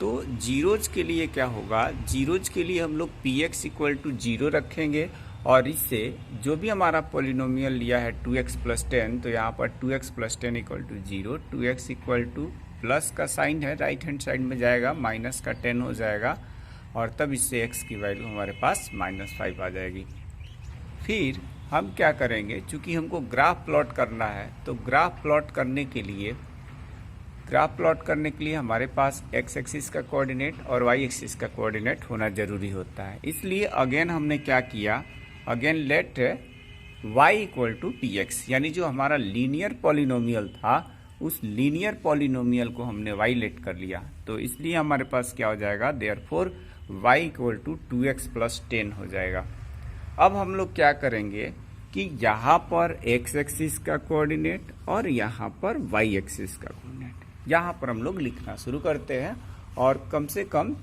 तो जीरोज के लिए क्या होगा, जीरोज के लिए हम लोग पी एक्स इक्वल टू 0 रखेंगे और इससे जो भी हमारा पॉलिनोमियल लिया है 2x प्लस 10, तो यहाँ पर 2x plus 10 equal to 0, 2x equal to plus का साइन है राइट हैंड साइड में जाएगा, माइनस का 10 हो जाएगा और तब इससे x की वैल्यू हमारे पास -5 आ जाएगी। फिर हम क्या करेंगे, चूँकि हमको ग्राफ प्लॉट करना है तो ग्राफ प्लॉट करने के लिए हमारे पास x एक्सिस का कोऑर्डिनेट और y एक्सिस का कोऑर्डिनेट होना ज़रूरी होता है। इसलिए अगेन हमने क्या किया, again let y equal to P X, यानी जो हमारा लीनियर पॉलिनोमियल था उस लीनियर पॉलिनोमियल को हमने y लेट कर लिया। तो इसलिए हमारे पास क्या हो जाएगा, therefore y equal to 2x plus 10 हो जाएगा। अब हम लोग क्या करेंगे कि यहाँ पर x एक्सिस का कोऑर्डिनेट और यहाँ पर y एक्सिस का कोऑर्डिनेट यहाँ पर हम लोग लिखना शुरू करते हैं और कम से कम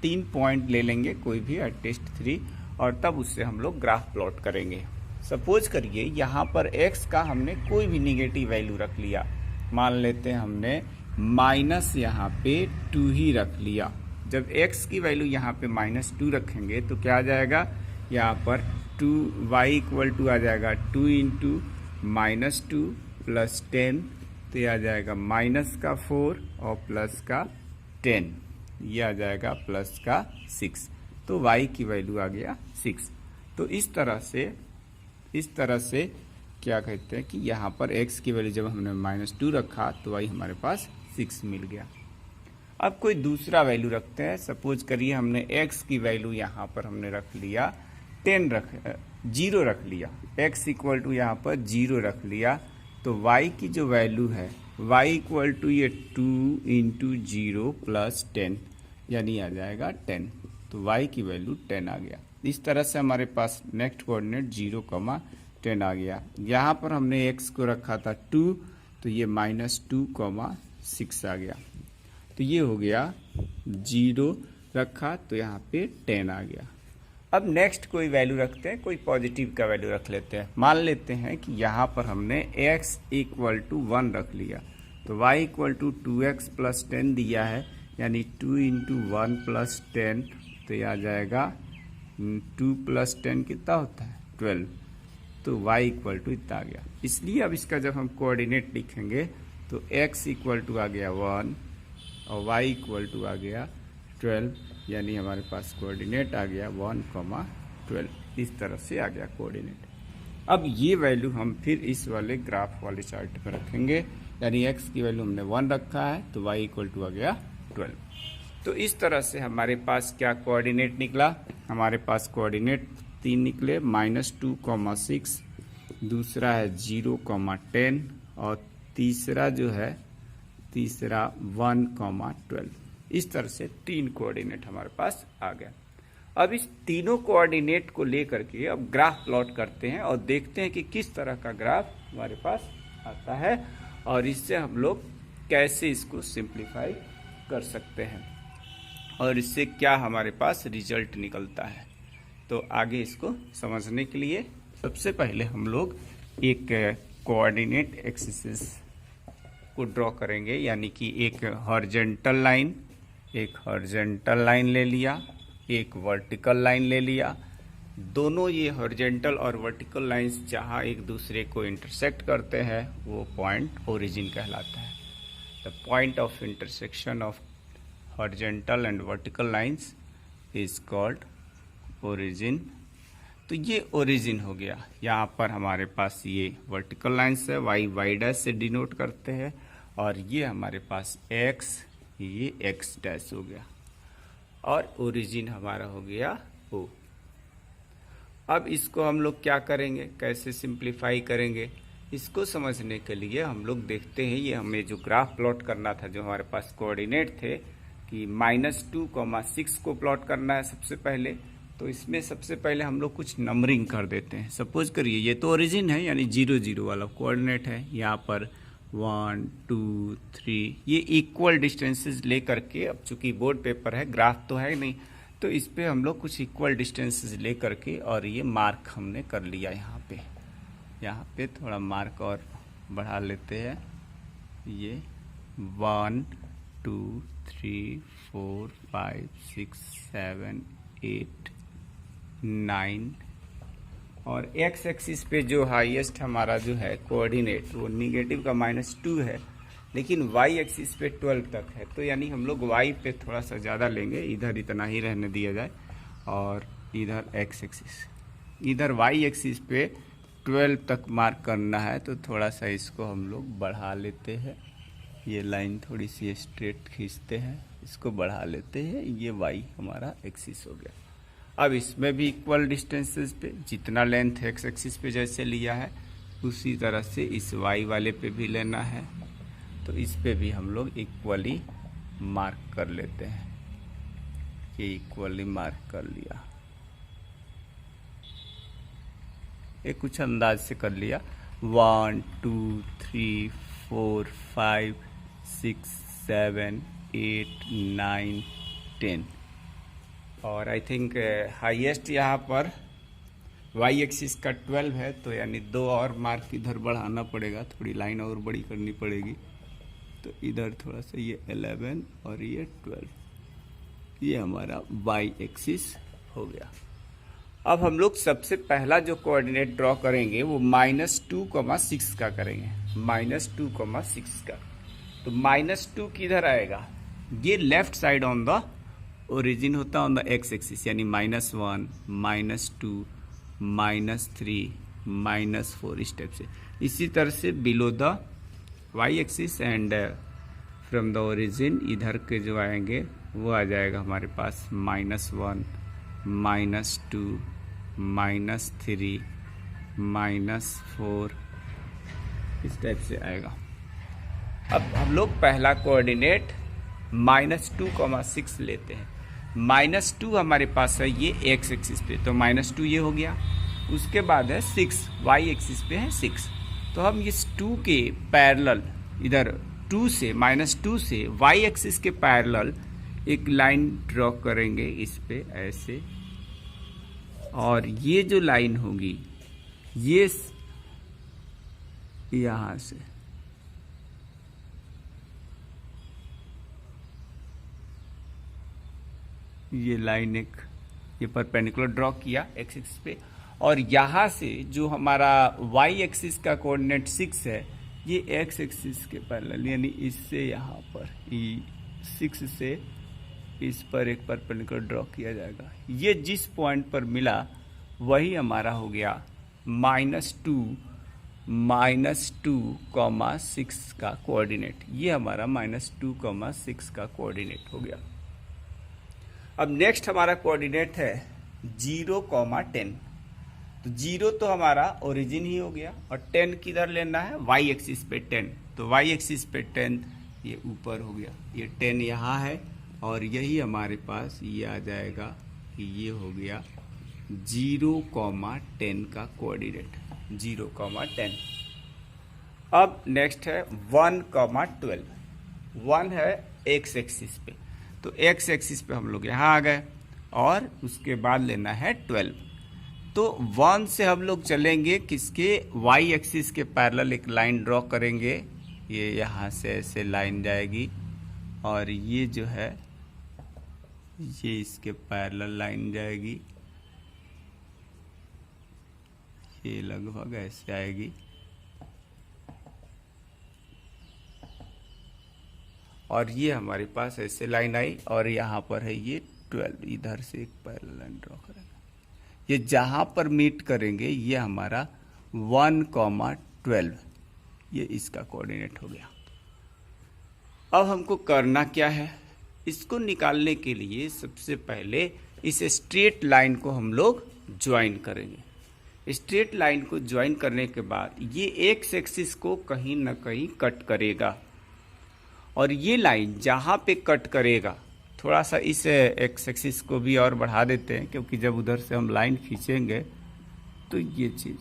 3 पॉइंट ले लेंगे कोई भी एटलीस्ट 3 और तब उससे हम लोग ग्राफ प्लॉट करेंगे। सपोज करिए यहाँ पर x का हमने कोई भी निगेटिव वैल्यू रख लिया, मान लेते हैं हमने माइनस यहाँ पे 2 ही रख लिया। जब x की वैल्यू यहाँ पे -2 रखेंगे तो क्या आ जाएगा, यहाँ पर 2y इक्वल टू आ जाएगा 2 इंटू -2 प्लस 10, तो ये आ जाएगा माइनस का 4 और प्लस का 10, ये आ जाएगा प्लस का 6, तो y की वैल्यू आ गया 6। तो इस तरह से क्या कहते हैं कि यहाँ पर x की वैल्यू जब हमने -2 रखा तो y हमारे पास 6 मिल गया। अब कोई दूसरा वैल्यू रखते हैं, सपोज करिए हमने x की वैल्यू यहाँ पर हमने रख लिया 0 रख लिया, x इक्वल टू यहाँ पर 0 रख लिया, तो y की जो वैल्यू है y इक्वल टू ये 2 इंटू 0 प्लस 10, यानी आ जाएगा 10, तो y की वैल्यू 10 आ गया। इस तरह से हमारे पास नेक्स्ट कोऑर्डिनेट 0, 10 आ गया। यहाँ पर हमने x को रखा था 2, तो ये -2, 6 आ गया, तो ये हो गया 0 रखा तो यहाँ पे 10 आ गया। अब नेक्स्ट कोई वैल्यू रखते हैं, कोई पॉजिटिव का वैल्यू रख लेते हैं। मान लेते हैं कि यहाँ पर हमने x इक्वल टू 1 रख लिया, तो y equal to 2x plus 10 दिया है, यानी 2 इंटू 1 प्लस 10, तो ये आ जाएगा 2 प्लस 10 कितना होता है 12, तो y इक्वल टू इतना आ गया। इसलिए अब इसका जब हम कोऑर्डिनेट लिखेंगे तो x इक्वल टू आ गया 1 और y इक्वल टू आ गया 12, यानी हमारे पास कोऑर्डिनेट आ गया 1, 12, इस तरह से आ गया कोऑर्डिनेट। अब ये वैल्यू हम फिर इस वाले ग्राफ वाले चार्ट पर रखेंगे, यानी x की वैल्यू हमने 1 रखा है तो y इक्वल टू आ गया 12। तो इस तरह से हमारे पास क्या कोऑर्डिनेट निकला, हमारे पास कोऑर्डिनेट 3 निकले, -2, 6, दूसरा है 0, 10 और तीसरा जो है 1, 12। इस तरह से 3 कोऑर्डिनेट हमारे पास आ गया। अब इस तीनों कोऑर्डिनेट को लेकर के अब ग्राफ प्लॉट करते हैं और देखते हैं कि किस तरह का ग्राफ हमारे पास आता है और इससे हम लोग कैसे इसको सिंप्लीफाई कर सकते हैं और इससे क्या हमारे पास रिजल्ट निकलता है। तो आगे इसको समझने के लिए सबसे पहले हम लोग एक कोऑर्डिनेट एक्सिस को ड्रॉ करेंगे, यानी कि एक हॉरिजॉन्टल लाइन ले लिया, एक वर्टिकल लाइन ले लिया। दोनों ये हॉरिजॉन्टल और वर्टिकल लाइंस जहाँ एक दूसरे को इंटरसेक्ट करते हैं वो पॉइंट ओरिजिन कहलाता है। The point of intersection of horizontal and vertical lines is called origin. तो ये ओरिजिन हो गया। यहाँ पर हमारे पास ये वर्टिकल लाइंस है, y डैश से डिनोट करते हैं और ये हमारे पास x, ये x डैश हो गया और ओरिजिन हमारा हो गया O। अब इसको हम लोग क्या करेंगे, कैसे सिंप्लीफाई करेंगे, इसको समझने के लिए हम लोग देखते हैं। ये हमें जो ग्राफ प्लॉट करना था, जो हमारे पास कोऑर्डिनेट थे कि -2, 6 को प्लॉट करना है सबसे पहले, तो इसमें सबसे पहले हम लोग कुछ नंबरिंग कर देते हैं। सपोज करिए ये तो ओरिजिन है, यानी 0, 0 वाला कोऑर्डिनेट है। यहाँ पर 1, 2, 3 ये इक्वल डिस्टेंसेस ले करके, अब चूंकि बोर्ड पेपर है, ग्राफ तो है नहीं, तो इस पे हम लोग कुछ इक्वल डिस्टेंसेस ले करके और ये मार्क हमने कर लिया। यहाँ पे थोड़ा मार्क और बढ़ा लेते हैं। ये 1, 2 3 4 5 6 7 8 9 और एक्स एक्सिस पे जो हाईएस्ट हमारा जो है कोऑर्डिनेट वो निगेटिव का -2 है, लेकिन वाई एक्सिस पे 12 तक है। तो यानी हम लोग वाई पे थोड़ा सा ज़्यादा लेंगे, इधर इतना ही रहने दिया जाए, और इधर एक्स एक्सिस, इधर वाई एक्सिस पे 12 तक मार्क करना है, तो थोड़ा सा इसको हम लोग बढ़ा लेते हैं। ये लाइन थोड़ी सी स्ट्रेट खींचते हैं, इसको बढ़ा लेते हैं, ये वाई हमारा एक्सिस हो गया। अब इसमें भी इक्वल डिस्टेंसेस पे जितना लेंथ एक्स एक्सिस पे जैसे लिया है उसी तरह से इस वाई वाले पे भी लेना है, तो इस पे भी हम लोग इक्वली मार्क कर लेते हैं। ये इक्वली मार्क कर लिया, ये कुछ अंदाज से कर लिया। 1 2 3 4 5 6 7 8 9 10 और आई थिंक हाईएस्ट यहाँ पर वाई एक्सिस का 12 है, तो यानी 2 और मार्क इधर बढ़ाना पड़ेगा, थोड़ी लाइन और बड़ी करनी पड़ेगी। तो इधर थोड़ा सा ये 11 और ये 12, ये हमारा वाई एक्सिस हो गया। अब हम लोग सबसे पहला जो कोऑर्डिनेट ड्रॉ करेंगे वो -2,6 का करेंगे, -2,6 का। तो -2 किधर आएगा? ये left side on the origin होता है, ऑन द एक्स एक्सिस, यानी -1 -2 -3 -4 इस टाइप से। इसी तरह से below the Y axis and from the origin इधर के जो आएंगे वो आ जाएगा हमारे पास -1 -2 -3 -4 इस टाइप से आएगा। अब हम लोग पहला कोऑर्डिनेट -2,6 लेते हैं। -2 हमारे पास है ये एक्स एक्सिस पे, तो -2 ये हो गया। उसके बाद है 6, वाई एक्सिस पे है 6, तो हम इस 2 के पैरेलल इधर 2 से -2 से वाई एक्सिस के पैरेलल एक लाइन ड्रॉ करेंगे इस पे ऐसे, और ये जो लाइन होगी ये यहां से ये लाइन एक ये परपेंडिकुलर ड्रॉ किया एक्स एक्सिस पे, और यहाँ से जो हमारा वाई एक्सिस का कोऑर्डिनेट 6 है ये एक्स एक्सिस के पैरेलल, यानी इससे यहाँ पर 6 से इस पर एक परपेंडिकुलर ड्रॉ किया जाएगा। ये जिस पॉइंट पर मिला वही हमारा हो गया -2,6 का कोऑर्डिनेट। ये हमारा -2,6 का कोऑर्डिनेट हो गया। अब नेक्स्ट हमारा कोऑर्डिनेट है 0,10। तो 0 तो हमारा ओरिजिन ही हो गया, और 10 किधर लेना है? वाई एक्सिस पे 10, तो वाई एक्सिस पे 10 ये ऊपर हो गया, ये 10 यहाँ है, और यही हमारे पास ये आ जाएगा कि ये हो गया 0,10 का कोऑर्डिनेट, 0,10। अब नेक्स्ट है 1,12। 1 है एक्स एक्सिस पे, तो एक्स एक्सिस पे हम लोग यहाँ आ गए, और उसके बाद लेना है 12। तो 1 से हम लोग चलेंगे किसके? वाई एक्सिस के पैरेलल एक लाइन ड्रॉ करेंगे, ये यहाँ से ऐसे लाइन जाएगी, और ये जो है ये इसके पैरेलल लाइन जाएगी, ये लगभग ऐसे आएगी, और ये हमारे पास ऐसे लाइन आई, और यहाँ पर है ये 12, इधर से एक पैरेलल लाइन ड्रॉ करेंगे। ये जहाँ पर मीट करेंगे ये हमारा 1,12 ये इसका कोऑर्डिनेट हो गया। अब हमको करना क्या है? इसको निकालने के लिए सबसे पहले इस स्ट्रेट लाइन को हम लोग ज्वाइन करेंगे। स्ट्रेट लाइन को ज्वाइन करने के बाद ये एक्स एक्सिस को कहीं ना कहीं कट करेगा, और ये लाइन जहाँ पे कट करेगा, थोड़ा सा इस एक्स एक्सिस को भी और बढ़ा देते हैं, क्योंकि जब उधर से हम लाइन खींचेंगे तो ये चीज़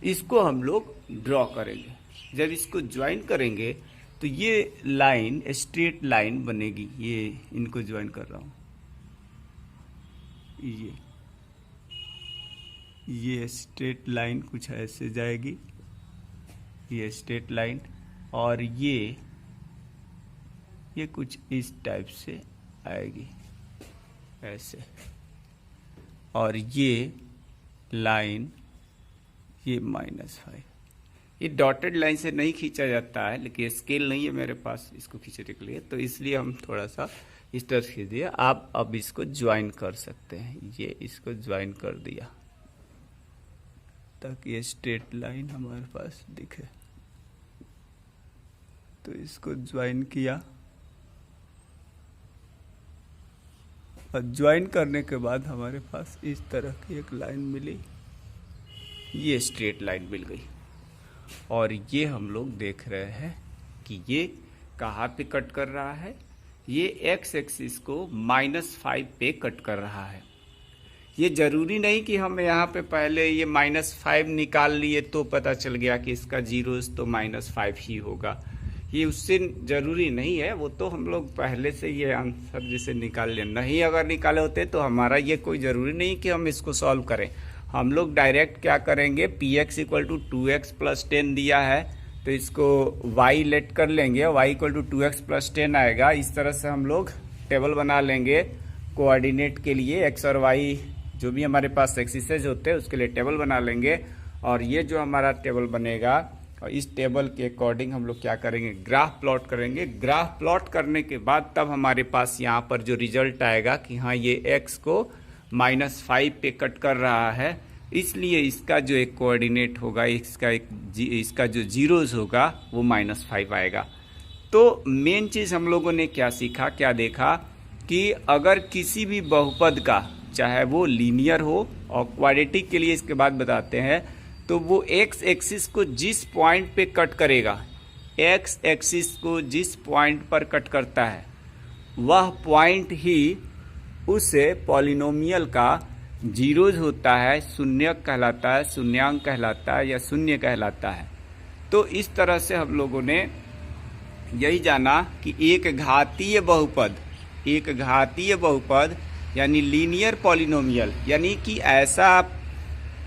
इसको हम लोग ड्रॉ करेंगे। जब इसको ज्वाइन करेंगे तो ये लाइन स्ट्रेट लाइन बनेगी। ये इनको ज्वाइन कर रहा हूँ, ये स्ट्रेट लाइन कुछ ऐसे जाएगी, ये स्ट्रेट लाइन, और ये ये कुछ इस टाइप से आएगी ऐसे, और ये लाइन ये -5। ये डॉटेड लाइन से नहीं खींचा जाता है, लेकिन स्केल नहीं है मेरे पास इसको खींचने के लिए, तो इसलिए हम थोड़ा सा इस तरह से खींच दिया। आप अब इसको ज्वाइन कर सकते हैं, ये इसको ज्वाइन कर दिया ताकि ये स्ट्रेट लाइन हमारे पास दिखे। तो इसको ज्वाइन किया, और ज्वाइन करने के बाद हमारे पास इस तरह की एक लाइन मिली, ये स्ट्रेट लाइन मिल गई। और ये हम लोग देख रहे हैं कि ये कहाँ पे कट कर रहा है, ये एक्स एक्सिस को -5 पे कट कर रहा है। ये जरूरी नहीं कि हम यहाँ पे पहले ये -5 निकाल लिए तो पता चल गया कि इसका जीरोस तो -5 ही होगा, ये उससे जरूरी नहीं है। वो तो हम लोग पहले से ये आंसर जैसे निकाल लें, नहीं अगर निकाले होते तो हमारा ये कोई ज़रूरी नहीं कि हम इसको सॉल्व करें। हम लोग डायरेक्ट क्या करेंगे, px = 2x + 10 दिया है तो इसको y लेट कर लेंगे, y = 2x + 10 आएगा। इस तरह से हम लोग टेबल बना लेंगे कोऑर्डिनेट के लिए, x और y जो भी हमारे पास एक्सिसेज होते हैं उसके लिए टेबल बना लेंगे। और ये जो हमारा टेबल बनेगा, और इस टेबल के अकॉर्डिंग हम लोग क्या करेंगे, ग्राफ प्लॉट करेंगे। ग्राफ प्लॉट करने के बाद तब हमारे पास यहाँ पर जो रिजल्ट आएगा कि हाँ ये x को -5 पे कट कर रहा है, इसलिए इसका जो एक कोऑर्डिनेट होगा, इसका जो जीरोस होगा वो -5 आएगा। तो मेन चीज़ हम लोगों ने क्या सीखा, क्या देखा कि अगर किसी भी बहुपद का, चाहे वो लीनियर हो और क्वाड्रेटिक के लिए इसके बाद बताते हैं, तो वो एक्स एक्सिस को जिस पॉइंट पे कट करेगा, एक्स एक्सिस को जिस पॉइंट पर कट करता है वह पॉइंट ही उस पॉलिनोमियल का जीरोज होता है, शून्यक कहलाता है, शून्यांक कहलाता है या शून्य कहलाता है। तो इस तरह से हम लोगों ने यही जाना कि एक घातीय बहुपद यानी लीनियर पॉलिनोमियल, यानी कि ऐसा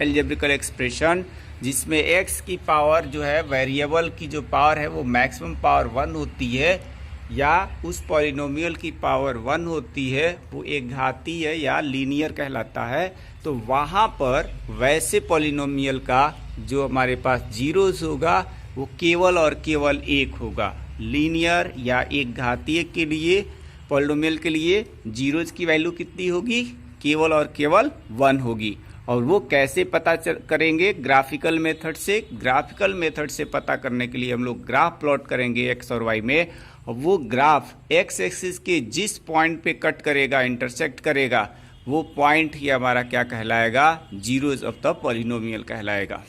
एल्जेब्रिकल एक्सप्रेशन जिसमें x की पावर जो है, वेरिएबल की जो पावर है वो मैक्सिमम पावर 1 होती है, या उस पॉलिनोमियल की पावर 1 होती है, वो एक घातीय या लीनियर कहलाता है। तो वहाँ पर वैसे पॉलिनोमियल का जो हमारे पास जीरोस होगा वो केवल और केवल 1 होगा। लीनियर या एक घातीय के लिए, पॉलिनोमियल के लिए जीरोस की वैल्यू कितनी होगी, केवल और केवल 1 होगी। और वो कैसे पता करेंगे, ग्राफिकल मेथड से। ग्राफिकल मेथड से पता करने के लिए हम लोग ग्राफ प्लॉट करेंगे x और y में, और वो ग्राफ x एक्सिस के जिस पॉइंट पे कट करेगा, इंटरसेक्ट करेगा, वो पॉइंट ही हमारा क्या कहलाएगा, जीरोस ऑफ द पॉलिनोमियल कहलाएगा।